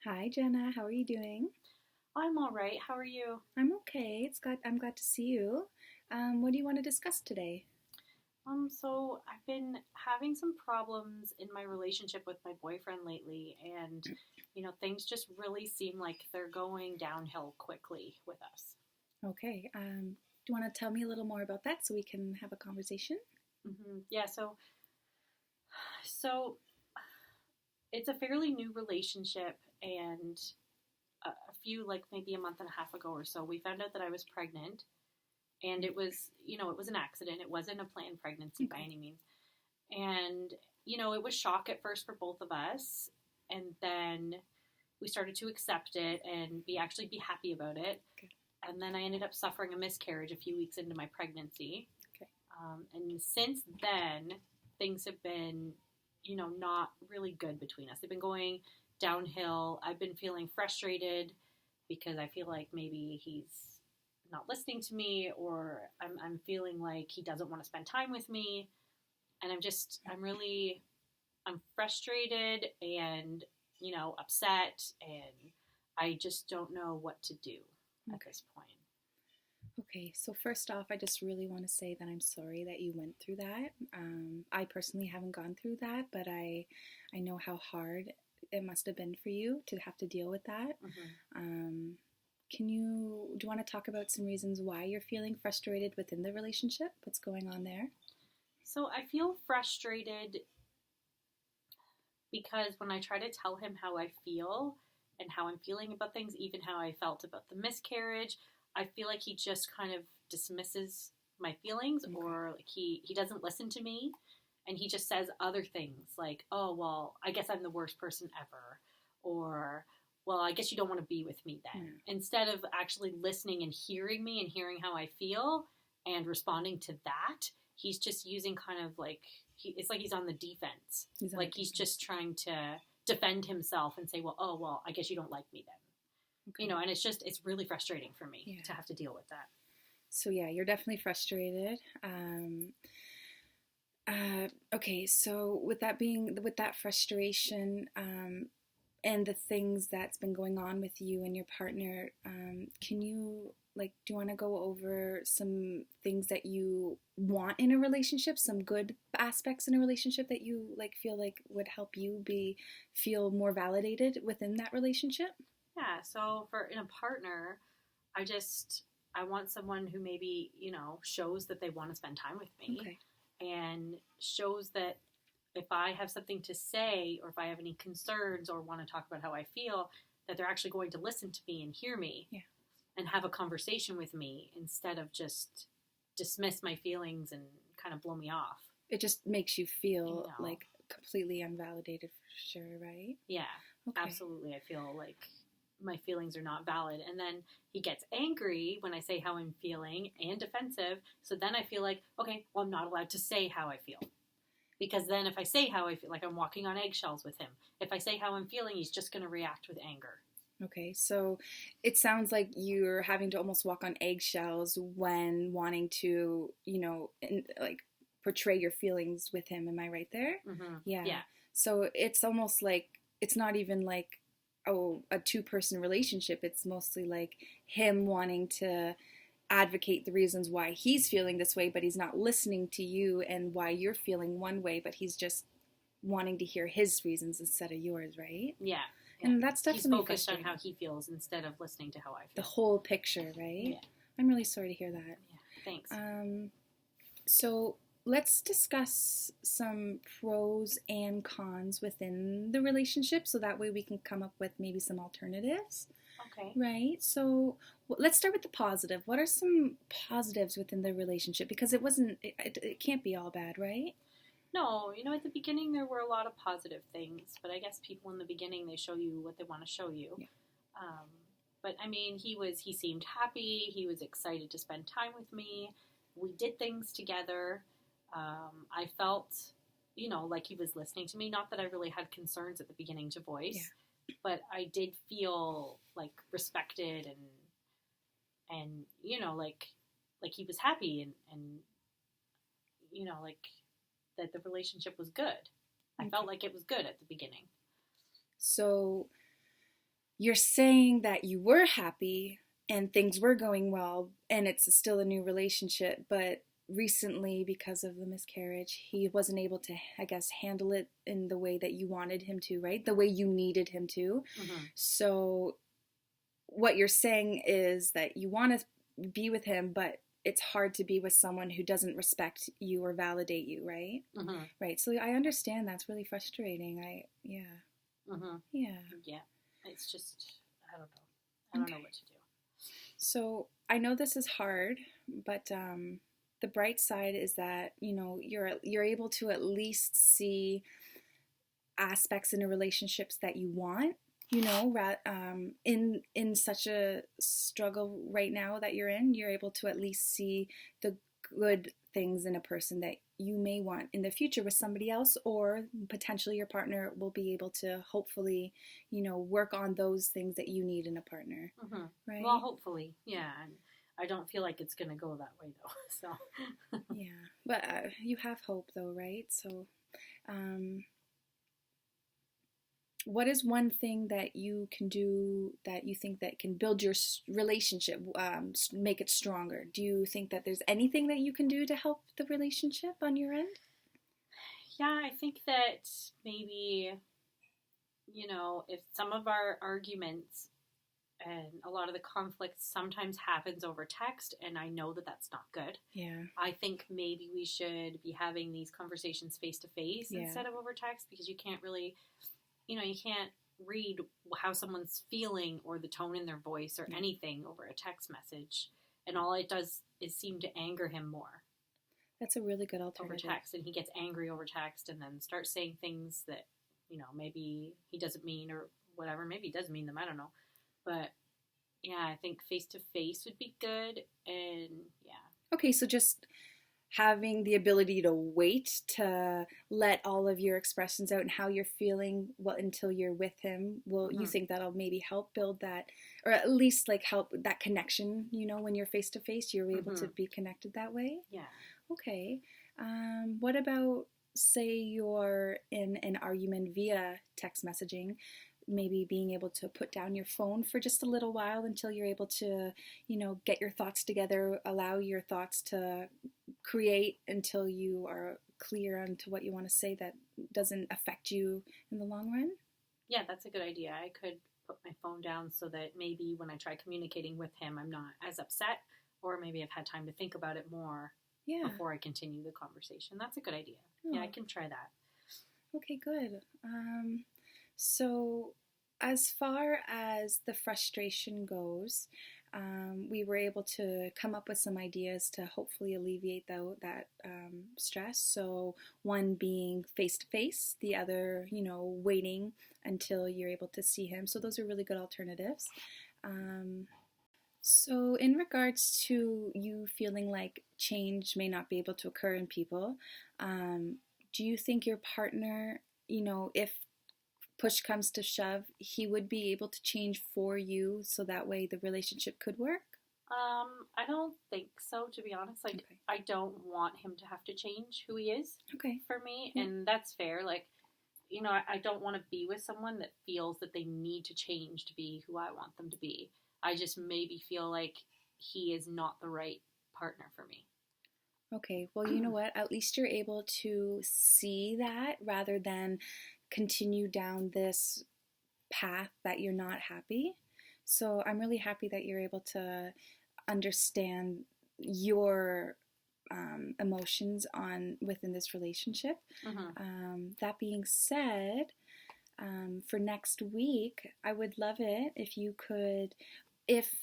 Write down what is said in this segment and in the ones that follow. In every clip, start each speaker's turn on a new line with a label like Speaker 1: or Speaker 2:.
Speaker 1: Hi, Jenna. How are you doing?
Speaker 2: I'm all right. How are you?
Speaker 1: I'm okay. I'm glad to see you. What do you want to discuss today?
Speaker 2: So I've been having some problems in my relationship with my boyfriend lately, and things just really seem like they're going downhill quickly with us.
Speaker 1: Okay. Do you want to tell me a little more about that so we can have a conversation?
Speaker 2: Yeah, so it's a fairly new relationship, and a few, like maybe a month and a half ago or so, we found out that I was pregnant, and it was an accident. It wasn't a planned pregnancy by
Speaker 1: Okay.
Speaker 2: any means. And, it was shock at first for both of us. And then we started to accept it and be happy about it.
Speaker 1: Good.
Speaker 2: And then I ended up suffering a miscarriage a few weeks into my pregnancy.
Speaker 1: Okay.
Speaker 2: And since then, things have been, not really good between us. They've been going downhill. I've been feeling frustrated because I feel like maybe he's not listening to me, or I'm feeling like he doesn't want to spend time with me. And I'm frustrated and, upset, and I just don't know what to do at
Speaker 1: Okay.
Speaker 2: this point.
Speaker 1: Okay. So first off, I just really want to say that I'm sorry that you went through that. I personally haven't gone through that, but I know how hard it must have been for you to have to deal with that.
Speaker 2: Mm-hmm.
Speaker 1: Um, do you want to talk about some reasons why you're feeling frustrated within the relationship? What's going on there?
Speaker 2: So I feel frustrated because when I try to tell him how I feel and how I'm feeling about things, even how I felt about the miscarriage, I feel like he just kind of dismisses my feelings,
Speaker 1: Okay.
Speaker 2: or like he doesn't listen to me, and he just says other things like, "Oh, well, I guess I'm the worst person ever," or, "Well, I guess you don't want to be with me then."
Speaker 1: Yeah.
Speaker 2: Instead of actually listening and hearing me and hearing how I feel and responding to that, he's just using kind of like it's like he's on the defense,
Speaker 1: He's on the
Speaker 2: like he's
Speaker 1: defense.
Speaker 2: just trying to defend himself and say, "Well, oh, well, I guess you don't like me then."
Speaker 1: Okay.
Speaker 2: And it's really frustrating for me
Speaker 1: Yeah.
Speaker 2: to have to deal with that.
Speaker 1: So yeah, you're definitely frustrated. Okay, so with that frustration, and the things that's been going on with you and your partner, can you do you want to go over some things that you want in a relationship, some good aspects in a relationship that you feel like would help you be feel more validated within that relationship?
Speaker 2: Yeah, so for in a partner, I want someone who maybe, shows that they want to spend time with me,
Speaker 1: Okay.
Speaker 2: and shows that if I have something to say, or if I have any concerns or want to talk about how I feel, that they're actually going to listen to me and hear me
Speaker 1: Yeah.
Speaker 2: and have a conversation with me instead of just dismiss my feelings and kind of blow me off.
Speaker 1: It just makes you
Speaker 2: You
Speaker 1: feel
Speaker 2: know,
Speaker 1: like completely unvalidated for sure, right?
Speaker 2: yeah,
Speaker 1: Okay.
Speaker 2: absolutely. I feel like my feelings are not valid. And then he gets angry when I say how I'm feeling and defensive. So then I feel like, okay, well, I'm not allowed to say how I feel. Because then if I say how I feel, like I'm walking on eggshells with him. If I say how I'm feeling, he's just going to react with anger.
Speaker 1: Okay, so it sounds like you're having to almost walk on eggshells when wanting to, portray your feelings with him. Am I right there?
Speaker 2: Mm-hmm.
Speaker 1: Yeah.
Speaker 2: Yeah.
Speaker 1: So it's almost like it's not even like, oh, a two-person relationship. It's mostly like him wanting to advocate the reasons why he's feeling this way, but he's not listening to you and why you're feeling one way, but he's just wanting to hear his reasons instead of yours, right?
Speaker 2: Yeah. Yeah.
Speaker 1: And that's
Speaker 2: He's
Speaker 1: definitely
Speaker 2: focused on
Speaker 1: frustrating.
Speaker 2: how he feels instead of listening to how I
Speaker 1: The
Speaker 2: feel.
Speaker 1: whole picture, right?
Speaker 2: Yeah.
Speaker 1: I'm really sorry to hear that.
Speaker 2: Yeah. Thanks.
Speaker 1: Um, so let's discuss some pros and cons within the relationship so that way we can come up with maybe some alternatives,
Speaker 2: Okay.
Speaker 1: right? So let's start with the positive. What are some positives within the relationship? Because it can't be all bad, right?
Speaker 2: No, at the beginning there were a lot of positive things, but I guess people in the beginning, they show you what they want to show you.
Speaker 1: Yeah.
Speaker 2: Um, but I mean, he seemed happy. He was excited to spend time with me. We did things together. I felt, like he was listening to me. Not that I really had concerns at the beginning to
Speaker 1: Yeah.
Speaker 2: voice, but I did feel like respected, and like he was happy, and like that the relationship was good. I
Speaker 1: Okay.
Speaker 2: felt like it was good at the beginning.
Speaker 1: So you're saying that you were happy and things were going well and it's still a new relationship, but recently because of the miscarriage, he wasn't able to, I guess, handle it in the way that you wanted him to, right? The way you needed him to.
Speaker 2: Mm-hmm.
Speaker 1: So what you're saying is that you want to be with him, but it's hard to be with someone who doesn't respect you or validate you, right?
Speaker 2: Mm-hmm.
Speaker 1: Right. So I understand that's really frustrating. Yeah.
Speaker 2: Mm-hmm.
Speaker 1: Yeah.
Speaker 2: Yeah. It's just, I don't know. I don't know what to do.
Speaker 1: So I know this is hard, but the bright side is that you're able to at least see aspects in a relationships that you want. In such a struggle right now that you're in, you're able to at least see the good things in a person that you may want in the future with somebody else, or potentially your partner will be able to hopefully, work on those things that you need in a partner,
Speaker 2: Mm-hmm.
Speaker 1: right?
Speaker 2: Well, hopefully, yeah. And I don't feel like it's going to go that way, though. So,
Speaker 1: Yeah, but you have hope, though, right? So, um, what is one thing that you can do that you think that can build your relationship, make it stronger? Do you think that there's anything that you can do to help the relationship on your end?
Speaker 2: yeah, I think that maybe, if some of our arguments and a lot of the conflict sometimes happens over text, and I know that that's not good.
Speaker 1: Yeah.
Speaker 2: I think maybe we should be having these conversations face to face
Speaker 1: Yeah.
Speaker 2: instead of over text, because you can't really, you can't read how someone's feeling or the tone in their voice or anything over a text message, and all it does is seem to anger him more
Speaker 1: That's a really good
Speaker 2: over
Speaker 1: alternative.
Speaker 2: text, and he gets angry over text and then starts saying things that, maybe he doesn't mean, or whatever. Maybe he does mean them, I don't know. But yeah, I think face to face would be good. And yeah.
Speaker 1: Okay, so just having the ability to wait to let all of your expressions out and how you're feeling until you're with him, you think that'll maybe help build that, or at least like help that connection, when you're face to face, you're able to be connected that way?
Speaker 2: Yeah.
Speaker 1: Okay. What about, say you're in an argument via text messaging, maybe being able to put down your phone for just a little while until you're able to, get your thoughts together, allow your thoughts to create until you are clear onto what you want to say that doesn't affect you in the long run?
Speaker 2: Yeah, that's a good idea. I could put my phone down so that maybe when I try communicating with him, I'm not as upset, or maybe I've had time to think about it more before I continue the conversation. That's a good idea. Oh. Yeah, I can try that.
Speaker 1: Okay, good. So as far as the frustration goes, we were able to come up with some ideas to hopefully alleviate that stress. So one being face to face, the other, waiting until you're able to see him. So those are really good alternatives. So in regards to you feeling like change may not be able to occur in people, do you think your partner, if push comes to shove, he would be able to change for you so that way the relationship could work?
Speaker 2: I don't think so, to be honest. Like, okay. I don't want him to have to change who he is for me, and that's fair. Like, I don't want to be with someone that feels that they need to change to be who I want them to be. I just maybe feel like he is not the right partner for me.
Speaker 1: Okay, well, you know what? At least you're able to see that rather than continue down this path that you're not happy. So I'm really happy that you're able to understand your emotions within this relationship. That being said, for next week, I would love it if you could, if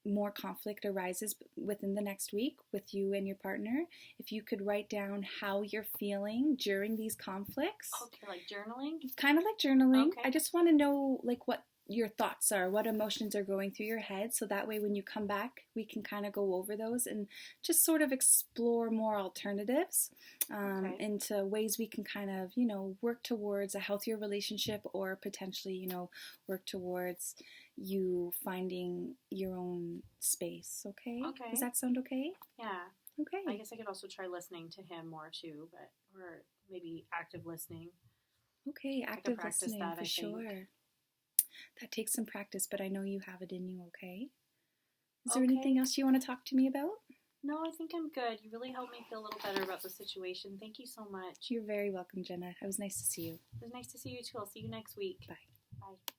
Speaker 1: more conflict arises within the next week with you and your partner, if you could write down how you're feeling during these conflicts.
Speaker 2: Okay, like journaling?
Speaker 1: Kind of like journaling. Okay. I just want to know like what your thoughts are, what emotions are going through your head, so that way when you come back, we can kind of go over those and just sort of explore more alternatives into ways we can kind of, work towards a healthier relationship, or potentially, work towards you finding your own space. Okay? Does that sound okay?
Speaker 2: Yeah.
Speaker 1: Okay.
Speaker 2: I guess I could also try listening to him more too, or maybe active listening.
Speaker 1: Okay, active listening for sure. That takes some practice, but I know you have it in you, okay? Is there
Speaker 2: Okay.
Speaker 1: anything else you want to talk to me about?
Speaker 2: No, I think I'm good. You really helped me feel a little better about the situation. Thank you so much.
Speaker 1: You're very welcome, Jenna. It was nice to see you.
Speaker 2: It was nice to see you too. I'll see you next week.
Speaker 1: Bye.
Speaker 2: Bye.